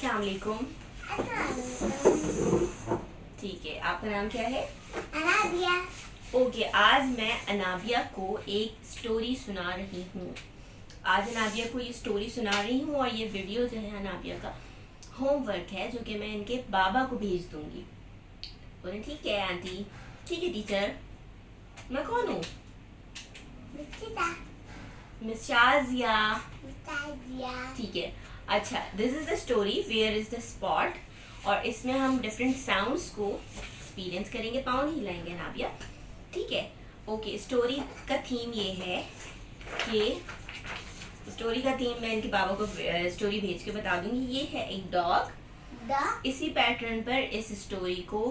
अस्सलाम वालेकुम। ठीक है, आपका नाम क्या है? अनाबिया। ओके, आज मैं अनाबिया को एक स्टोरी सुना रही हूँ। आज अनाबिया को ये स्टोरी सुना रही हूँ और ये वीडियो जो है अनाबिया का होमवर्क है, जो कि मैं इनके बाबा को भेज दूंगी। बोले ठीक है आंटी। ठीक है टीचर। मैं कौन हूँ? मिस शाजिया। ठीक है। अच्छा, this is the story where is the spot. और इसमें हम डिफरेंट साउंड्स को एक्सपीरियंस करेंगे, पाँव नहीं हिलाएंगे नाबिया। ठीक है। ओके, स्टोरी का थीम ये है कि स्टोरी का थीम मैं इनके बाबा को स्टोरी भेज के बता दूंगी। ये है एक डॉग। इसी पैटर्न पर इस स्टोरी को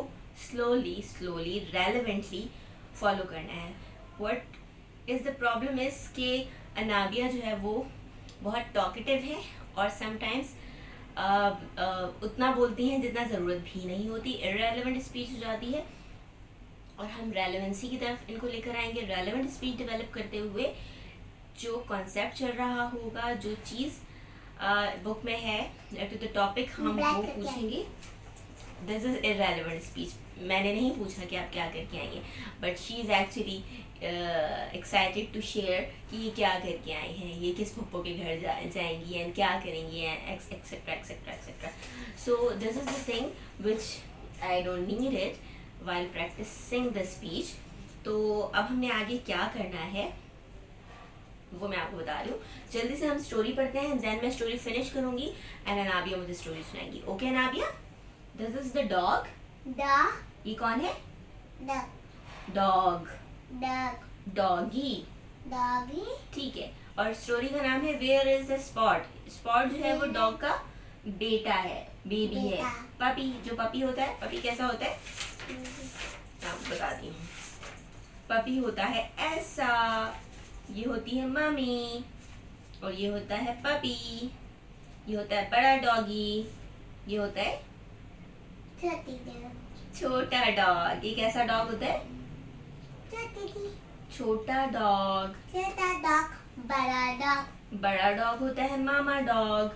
स्लोली स्लोली रेलेवेंटली फॉलो करना है। What is the problem is कि अनाबिया जो है वो बहुत टॉकेटिव है और समटाइम्स उतना बोलती हैं जितना ज़रूरत भी नहीं होती। इररेलेवेंट स्पीच हो जाती है और हम रेलेवेंसी की तरफ इनको लेकर आएंगे। रेलेवेंट स्पीच डेवलप करते हुए जो कॉन्सेप्ट चल रहा होगा, जो चीज़ बुक में है टू द टॉपिक, हम वो पूछेंगे। This is irrelevant speech. मैंने नहीं पूछा कि आप क्या करके आई हैं, but she is actually excited to share कि ये क्या करके आई हैं, ये किस पप्पो के घर जाएंगी एंड क्या करेंगी etcetera etcetera etcetera. So this is the thing which I don't need it while practising the speech. तो अब हमने आगे क्या करना है वो मैं आपको बता रही हूँ। जल्दी से हम स्टोरी पढ़ते हैं, देन मैं स्टोरी फिनिश करूंगी एंड अनाबिया मुझे स्टोरी सुनाएगी। Okay Anabia? This is the dog. ये कौन है? डॉग। डॉगी। ठीक है। और स्टोरी का नाम है where is the spot. Spot जो है वो डॉग का बेटा है, बेबी है, पपी। जो पपी होता है, पपी कैसा होता है मैं आपको बताती हूँ। पपी होता है ऐसा, ये होती है मम्मी और ये होता है पपी। ये होता है बड़ा डॉगी, ये होता है छोटा डॉग। ये कैसा डॉग होता है? छोटा डॉग। बड़ा डॉग होता है मामा डॉग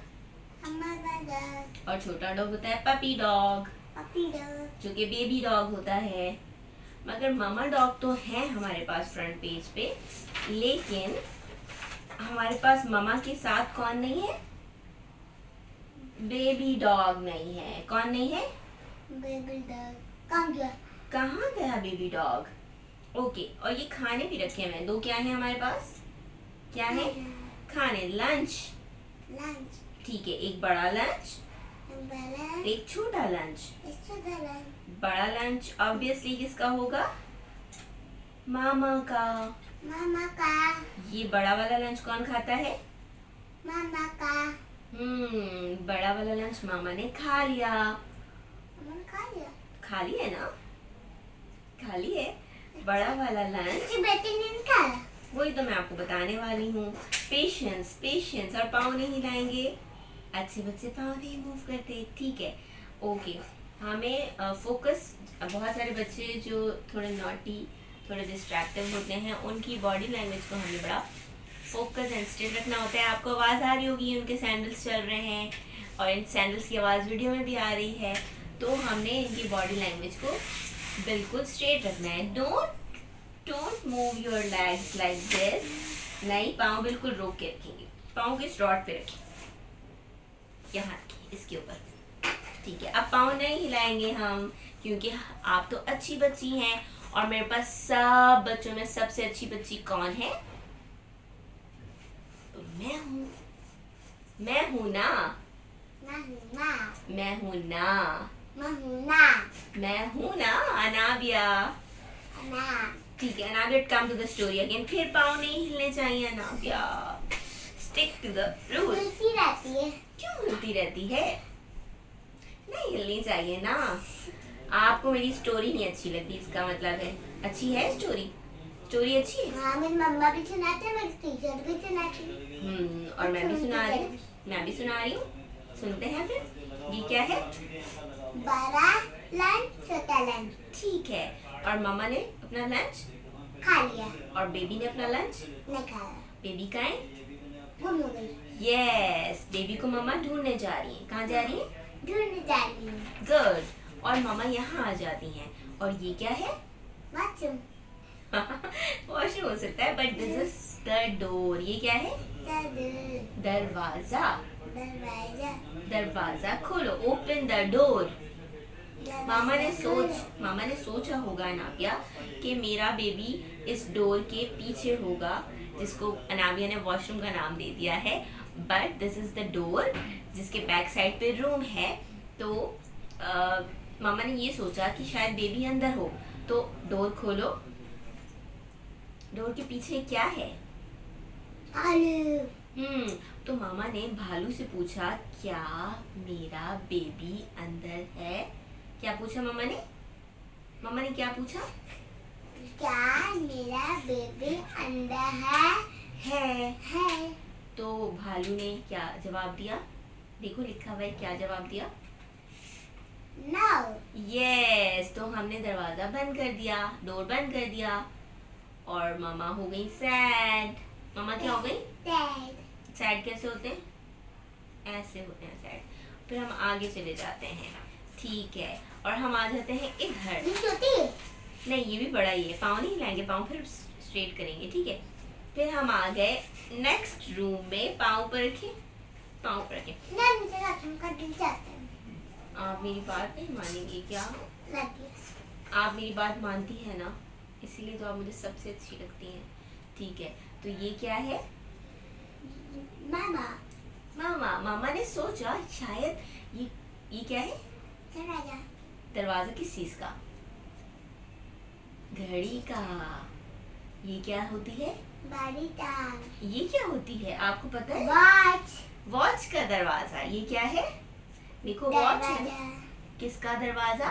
और छोटा डॉग होता है पपी डॉग, जो कि बेबी डॉग होता है। मगर मामा डॉग तो है हमारे पास फ्रंट पेज पे, लेकिन हमारे पास मामा के साथ कौन नहीं है? बेबी डॉग नहीं है। कौन नहीं है? कहाँ गया बेबी डॉग? ओके, और ये खाने भी रखे हैं। दो क्या है हमारे पास? क्या है? खाने, लंच। ठीक है, एक बड़ा लंच, एक छोटा लंच। बड़ा लंच ऑब्वियसली किसका होगा? मामा का। ये बड़ा वाला लंच कौन खाता है? बड़ा वाला लंच मामा ने खा लिया। खा लिया ना? खा लिए बड़ा वाला लंच। वही तो मैं आपको बताने वाली हूँ। Patience patience. और पाँव नहीं हिलाएंगे। अच्छे बच्चे पाँव नहीं मूव करते। ठीक है। ओके, हमें फोकस। बहुत सारे बच्चे जो थोड़े नॉटी, थोड़े डिस्ट्रैक्टिव होते हैं, उनकी बॉडी लैंग्वेज को हमें बड़ा फोकस एंड स्टिल रखना होता है। आपको आवाज़ आ रही होगी, उनके सैंडल्स चल रहे हैं और इन सैंडल्स की आवाज़ वीडियो में भी आ रही है। तो हमने इनकी बॉडी लैंग्वेज को बिल्कुल स्ट्रेट रखना है। Don't move your legs like this. नहीं, पाँव बिल्कुल रोक के रखेंगे। पाँव के स्लॉट पे रखें, यहाँ इसके ऊपर। ठीक है। अब पाँव नहीं हिलाएंगे हम, क्योंकि आप तो अच्छी बच्ची हैं और मेरे पास सब बच्चों में सबसे अच्छी बच्ची कौन है? मैं हूँ। मैं हूँ ना। मैं हूँ ना। मैं हूँ ना अनाबिया। ठीक है Anabia, come to the story again. फिर पाँव नहीं हिलने चाहिए Anabia. Stick to the rule. क्यों हिलती रहती है? नहीं हिलनी चाहिए ना। आपको मेरी स्टोरी नहीं अच्छी लगती, इसका मतलब है अच्छी है स्टोरी। स्टोरी अच्छी है। हाँ, मेरी मम्मा भी सुनाते हैं, मेरी टीचर भी सुनाती है। और मैं भी सुना रही हूँ। मैं भी सुना रही हूँ। सुनते हैं फिर। ये क्या है? बड़ा लंच, छोटा लंच। ठीक है। और मामा ने अपना लंच खा लिया और बेबी ने अपना लंच नहीं खाया। बेबी कहाँ है? गुम हो गई। यस, बेबी को मम्मा ढूंढने जा रही है। कहाँ जा रही है? ढूंढने जा रही हूँ। गुड। और मामा यहाँ आ जाती हैं। और ये क्या है? वॉशरूम। वॉशरूम हो सकता है, but this is the door. ये क्या है? दरवाजा। दरवाजा। दरवाजा खोलो, ओपन द डोर। मामा ने सोचा होगा अनाबिया कि मेरा बेबी इस डोर के पीछे होगा, जिसको अनाबिया ने वॉशरूम का नाम दे दिया है। But this is the door, जिसके बैक साइड पे रूम है। तो मामा ने ये सोचा कि शायद बेबी अंदर हो, तो डोर खोलो। डोर के पीछे क्या है? भालू। तो मामा ने भालू से पूछा, क्या मेरा बेबी अंदर है? क्या पूछा मामा ने? मामा ने क्या पूछा? क्या मेरा बेबी अंदर है? है। तो भालू ने क्या जवाब दिया? देखो लिखा हुआ है, क्या जवाब दिया? No. यस। तो हमने दरवाजा बंद कर दिया, डोर बंद कर दिया, और मामा हो गई सैड। मामा क्या हो गई? Dad. सैड कैसे होते हैं? ऐसे होते हैं सैड। फिर हम आगे चले जाते हैं, ठीक है, और हम आ जाते हैं इधर। ये छोटी है? नहीं, ये भी बड़ा ही है। पाँव नहीं हिलाएंगे, पाँव फिर स्ट्रेट करेंगे, ठीक है। फिर हम आ गए नेक्स्ट रूम में। पाँव पर रखें, पाँव पर रखें। ना मुझे रखने का दिल चाहता है। आप मेरी बात नहीं मानेंगे क्या? लगी। आप मेरी बात मानती है ना, इसीलिए तो आप मुझे सबसे अच्छी लगती हैं, ठीक है। तो ये क्या है? मामा। मामा ने सोचा शायद ये क्या है? दरवाजा। दरवाजा किस चीज का? घड़ी का। ये क्या होती है? बड़ी तार। ये क्या होती है, आपको पता है? वॉच। वॉच का दरवाजा। ये क्या है? देखो वॉच है। दरवाजा। किसका दरवाजा?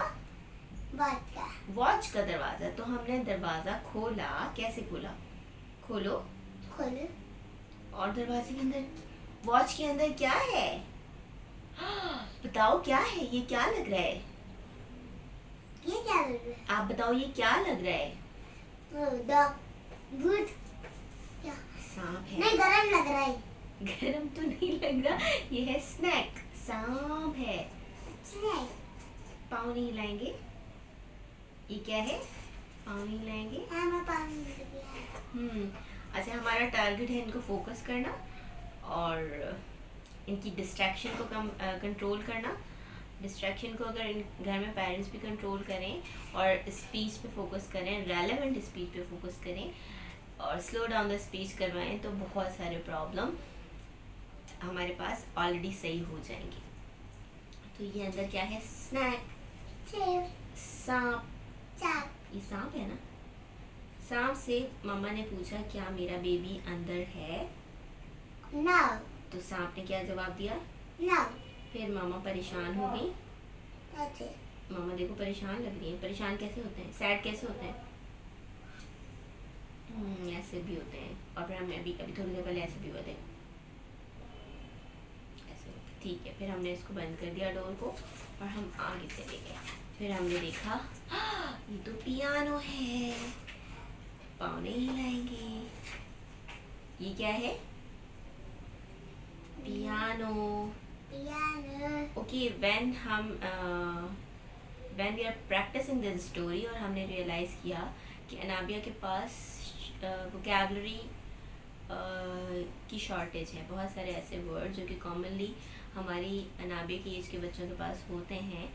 वॉच का। वॉच का दरवाजा। तो हमने दरवाजा खोला। कैसे खोला? खोलो। खोलो। और दरवाजे के अंदर, वॉच के अंदर क्या है? बताओ क्या है? ये क्या लग रहा है? ये क्या लग रहा है? आप बताओ ये क्या लग रहा है? डॉग। गुड। क्या? सांप है। नहीं, गरम लग रहा है। गरम तो नहीं लग रहा, ये है स्नैक। सांप है। स्नैक। पाँव नहीं हिलाएंगे। ये क्या है? पाँव नहीं हिलाएंगे। हाँ, मैं पानी मिल गया। अच्छा, हमारा टारगेट है इनको फोकस करना और इनकी डिस्ट्रैक्शन को कंट्रोल करना। डिस्ट्रैक्शन को अगर इन घर में पेरेंट्स भी कंट्रोल करें और स्पीच पे फोकस करें, रेलेवेंट स्पीच पे फोकस करें और स्लो डाउन द स्पीच करवाएं, तो बहुत सारे प्रॉब्लम हमारे पास ऑलरेडी सही हो जाएंगे। तो ये अंदर क्या है? स्नैक। सेब। सांप। चाप। ये सांप है ना? सांप से मामा ने पूछा, क्या मेरा बेबी अंदर है? नो। तो सांप ने क्या जवाब दिया? नो। फिर मामा परेशान हो गई। ऐसे। मामा देखो परेशान लग रही है। परेशान कैसे होते हैं? सैड कैसे होते हैं? ऐसे भी होते हैं। और फिर हमने अभी थोड़ी देर पहले ऐसे भी हुए थे, ऐसे होते, ठीक है। फिर हमने इसको बंद कर दिया डोर को और हम आगे चले गए। फिर हमने देखा, ये तो पियानो है। पाँव नहीं हिलाएंगे। ये क्या है? Piano. Piano. Okay, when we are practicing this story और हमने रियलाइज़ किया कि अनाबिया के पास वोकैबलरी की शॉर्टेज है। बहुत सारे ऐसे वर्ड जो कि कॉमनली हमारी अनाबिया की एज के बच्चों के पास होते हैं,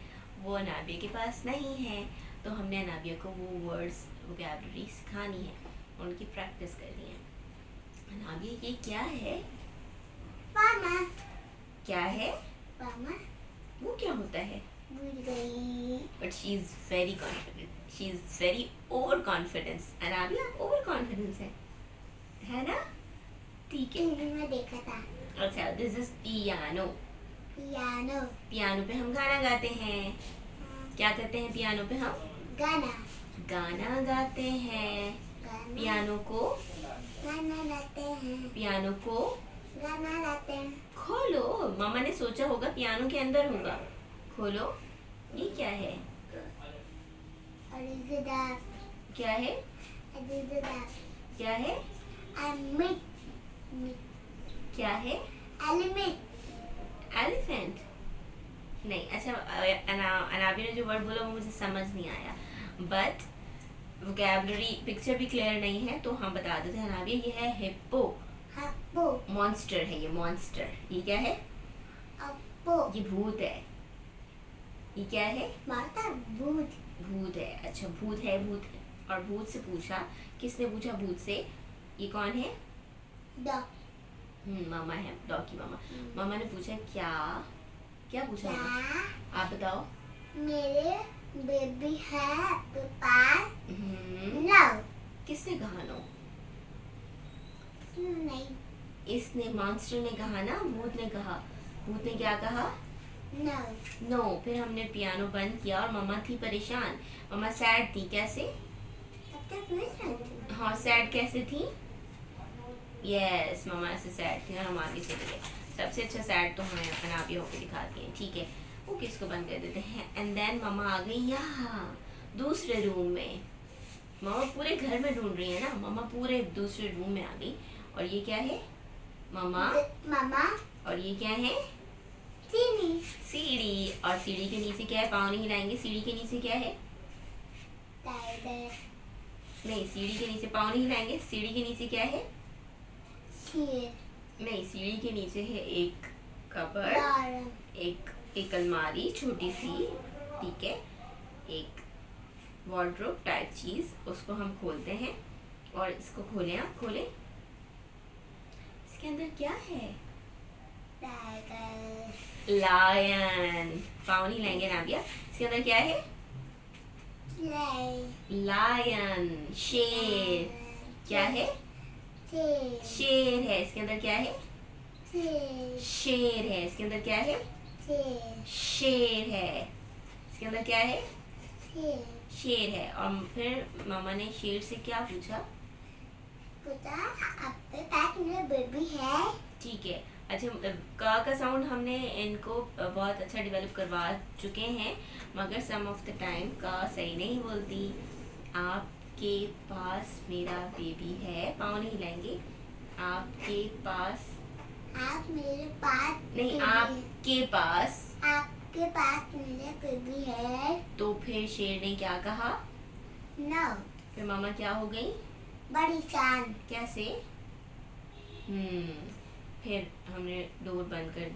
वो अनाबिया के पास नहीं है। तो हमने अनाबिया को वो वर्ड्स वोकैबलरी सिखानी है, उनकी प्रैक्टिस करनी है। अनाबिया ये क्या है? मामा। क्या है? मामा। वो क्या होता है? भूल गई। But she is very confident. She is very overconfidence. Anabia over confidence है ना? ठीक है। टीवी में देखा था। अच्छा, this is piano. Piano. Piano पे हम गाना गाते हैं। क्या करते हैं पियानो पे हम? गाना। गाना गाते हैं। गाना। पियानो को गाना गाते हैं। पियानो को गाना गाते हैं। खोलो। मामा ने सोचा होगा पियानो के अंदर होगा। खोलो। ये क्या है? अलीगढ़। क्या है? अलीगढ़। क्या है? अमित। क्या है? एलिमेंट। एलिफेंट। नहीं, अच्छा अनाबिया ने जो वर्ड बोला वो मुझे समझ नहीं आया, बट वोकैबुलरी पिक्चर भी क्लियर नहीं है, तो हम बता देते हैं अनाबिया ये है हिप्पो। हप्पो। मॉन्स्टर है ये, मॉन्स्टर। ये क्या है? अप्पो। ये भूत है। ये क्या है? माता भूत। भूत है। अच्छा भूत है, भूत है। और भूत से पूछा, किसने पूछा भूत से? ये कौन है? डॉग। मामा है, डॉग की मामा। मामा ने पूछा क्या? क्या पूछा? क्या आप बताओ। मेरे बेबी है आपके पास? हम्म, नो। किसने कहा नो? नहीं। इसने, मॉन्स्टर ने कहा ना, भूत ने कहा। भूत ने क्या कहा? नो। नो। फिर हमने पियानो बंद किया और मम्मा थी परेशान। मम्मा सैड थी। कैसे? अब तक नहीं सुनती। हाँ, सैड कैसे थी? यस, मम्मा ऐसे सैड थी और हम आगे चले गए। सबसे अच्छा सैड तो हमें अनाबिया होकर दिखाती हैं। ठीक है, ओके, इसको बंद कर देते हैं। एंड देन मम्मा आ गई यहाँ दूसरे रूम में। मम्मा पूरे घर में ढूंढ रही है ना, मम्मा पूरे दूसरे रूम में आ गई। और ये क्या है? मम्मा। मामा। और ये क्या है? सीढ़ी। सीढ़ी। और सीढ़ी के नीचे क्या है? पाँव नहीं हिलाएंगे। सीढ़ी के नीचे क्या है? टाइगर। नहीं, सीढ़ी के नीचे पाँव नहीं हिलाएंगे। सीढ़ी के नीचे क्या है? शेर। नहीं, सीढ़ी के नीचे है एक कबर्ड, लायन। एक अलमारी छोटी सी, ठीक है, एक वार्डरोब टाइप चीज, उसको हम खोलते हैं। और इसको खोलें, आप खोलें। इसके अंदर क्या है? टाइगर। लायन। पाँव नहीं हिलाएंगे ना भैया। इसके अंदर क्या है? लायन, शेर। क्या है? शेर। शेर है। इसके अंदर क्या है? शेर। शेर है। इसके अंदर क्या है? शेर। शेर है। इसके अंदर क्या है? शेर। शेर है। और फिर मामा ने शेर से क्या पूछा? पूछा आपके पास मेरा बेबी है? ठीक है। अच्छा, का साउंड हमने इनको बहुत अच्छा डेवलप करवा चुके हैं, मगर सम ऑफ द टाइम का सही नहीं बोलती। आपके पास मेरा बेबी है, पाँव नहीं हिलाएंगे। आपके पास, आप मेरे पास नहीं, baby- आपके पास। आपके पास मेरा बेबी है? तो फिर शेर ने क्या कहा? नो। फिर मामा क्या हो गई? बड़ी शान। कैसे? फिर हमने डोर बंद कर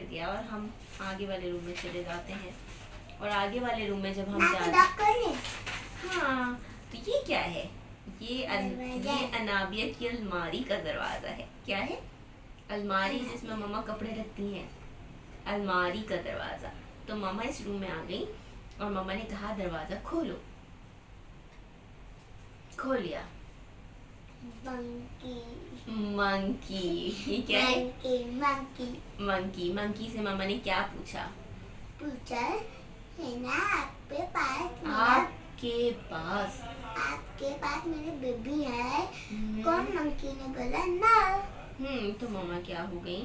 दिया और हम आगे वाले रूम में चले जाते हैं। और आगे वाले रूम में जब हम जाते हैं, हाँ, तो ये क्या है? ये अनाबिया की अलमारी का दरवाजा है। क्या है? अलमारी, जिसमें मम्मा कपड़े रखती हैं, अलमारी का दरवाजा। तो मम्मा इस रूम में आ गई और मम्मा ने कहा दरवाजा खोलो। खोल लिया। मंकी। ये क्या है? मंकी से मामा ने क्या पूछा? पूछा है ना आपके पास आपके पास मेरे बेबी है? कौन मंकी ने बोला ना? तो मामा क्या हो गई?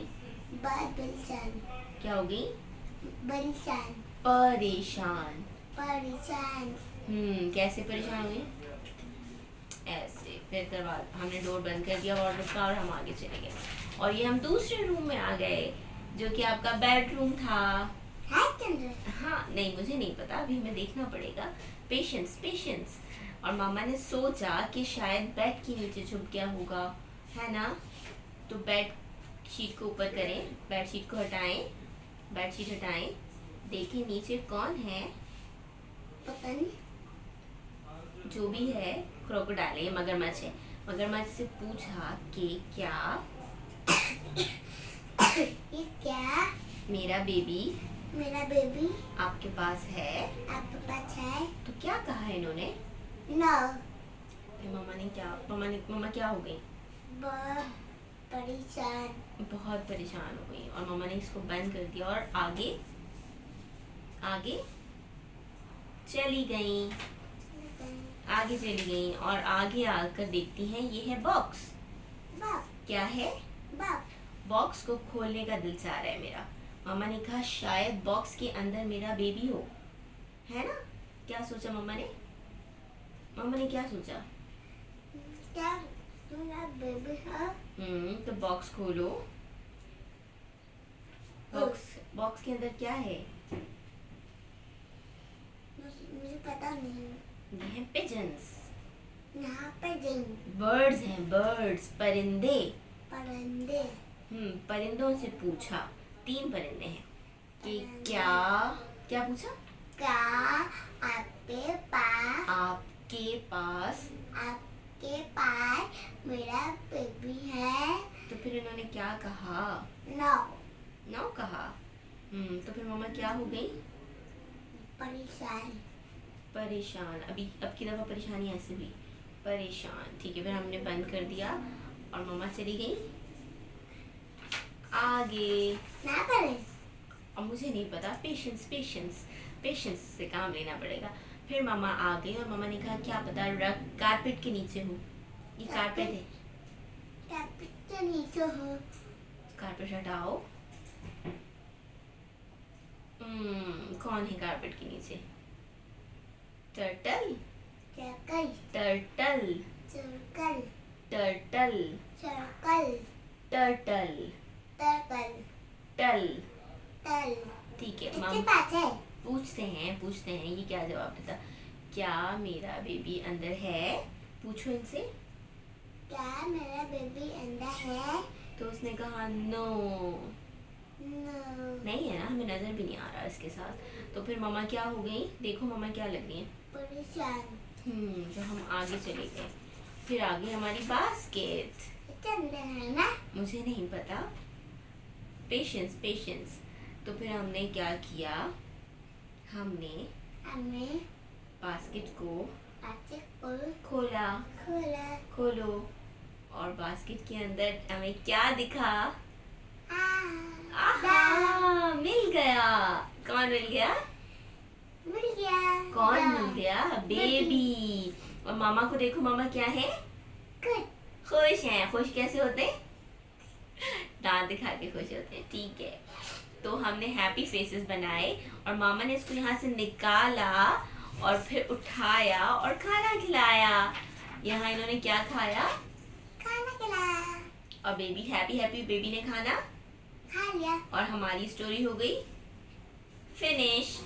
परेशान। क्या हो गई? परेशान। कैसे परेशान हुई? ऐसे। फिर हमने डोर बंद कर दिया वार्डरोब का और हम आगे चले गए। और ये हम दूसरे रूम में आ गए, जो कि आपका बेडरूम था। हाँ, नहीं, मुझे नहीं पता, अभी हमें देखना पड़ेगा। पेशेंस। और मामा ने सोचा कि शायद बेड के नीचे छुप गया होगा, है ना? तो बेड शीट को ऊपर करें, बेडशीट को हटाएं, बेडशीट हटाएं, देखें नीचे कौन है। पता नहीं। जो भी है, क्रोकोडाइल है, मगरमच्छ है। मगरमच्छ से पूछा कि क्या ये क्या? मेरा बेबी आपके पास है? आपके पास है? तो क्या कहा इन्होंने? नो। फिर मम्मा क्या हो गई? बहुत परेशान हो गई। और मम्मा ने इसको बंद कर दिया और आगे चली गई। और आगे आकर देखती हैं, ये है बॉक्स। क्या है? बॉक्स को खोलने का दिल चाह रहा है मेरा। मामा ने कहा शायद बॉक्स के अंदर मेरा बेबी हो, है ना? क्या सोचा मम्मा ने? क्या सोचा? क्या मेरा बेबी है? तो बॉक्स खोलो। बॉक्स के अंदर क्या है? मुझे पता नहीं। ये है पिजन्स। यहाँ पे बर्ड्स हैं, बर्ड्स, परिंदे। परिंदे। परिंदों से पूछा, 3 परिंदे हैं कि क्या क्या पूछा? क्या आपके पास मेरा बेबी है? तो फिर इन्होंने क्या कहा? नो। नो कहा। तो फिर मम्मा क्या हो गई? परेशान। अब की दफा परेशानी ऐसे हुई, परेशान। ठीक है, फिर हमने बंद कर दिया और मम्मा चली गई आगे। ना करे। अब मुझे नहीं पता, पेशेंस से काम लेना पड़ेगा। फिर मम्मा आ गई और मम्मा ने कहा क्या पता कारपेट के नीचे हो। ये कारपेट है, कारपेट के नीचे हो। कारपेट हटाओ। कौन है कारपेट के नीचे? टर्टल। टर्टल। ठीक है, मम्मा पूछते हैं ये क्या जवाब देता। क्या मेरा बेबी अंदर है? पूछो इनसे, क्या मेरा बेबी अंदर है? तो उसने कहा नो। नहीं है ना, हमें नजर भी नहीं आ रहा इसके साथ। तो फिर मम्मा क्या हो गई? देखो मम्मा क्या लग रही है, परेशान। तो हम आगे चले गए। फिर आगे हमारी बास्केट अंदर है ना, मुझे नहीं पता। पेशेंस। तो फिर हमने क्या किया? हमने बास्केट को खोलो और बास्केट के अंदर हमें क्या दिखा? आहा, मिल गया। कौन मिल गया? कौन मिल गया? बेबी। और मामा को देखो, मामा क्या है? खुश हैं। खुश कैसे होते हैं? दांत दिखा के खुश होते हैं। ठीक है, तो हमने हैप्पी फेसेस बनाए और मामा ने इसको यहाँ से निकाला और फिर उठाया और खाना खिलाया। यहाँ इन्होंने क्या खाया? खाना खिलाया। और बेबी हैप्पी बेबी ने खाना खा लिया और हमारी स्टोरी हो गई finish.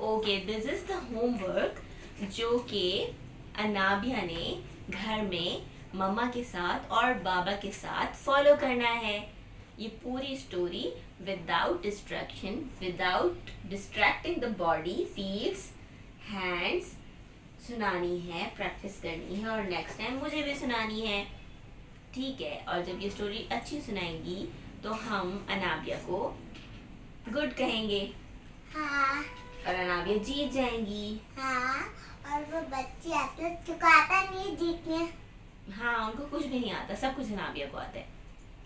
Okay, this is the homework जो कि अनाबिया ने घर में मम्मा के साथ और बाबा के साथ फॉलो करना है। ये पूरी story without distraction, without distracting the body, feets, hands सुनानी है, प्रैक्टिस करनी है और नेक्स्ट टाइम मुझे भी सुनानी है। ठीक है, और जब ये स्टोरी अच्छी सुनाएंगी तो हम अनाबिया को गुड कहेंगे। हाँ। और अनाबिया जीत जाएंगी। हाँ, और वो बच्चे आते चुकाता नहीं जीतने। हाँ, उनको कुछ भी नहीं आता, सब कुछ अनाबिया को आता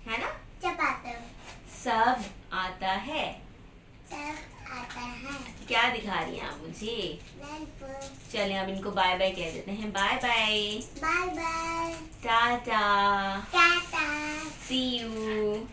है ना? सब आता है। सब आता है। सब आता है। क्या दिखा रही हैं आप मुझे? चलें अब इनको बाय बाय कह देते हैं। Bye bye. Bye bye. Tata. Tata. See you.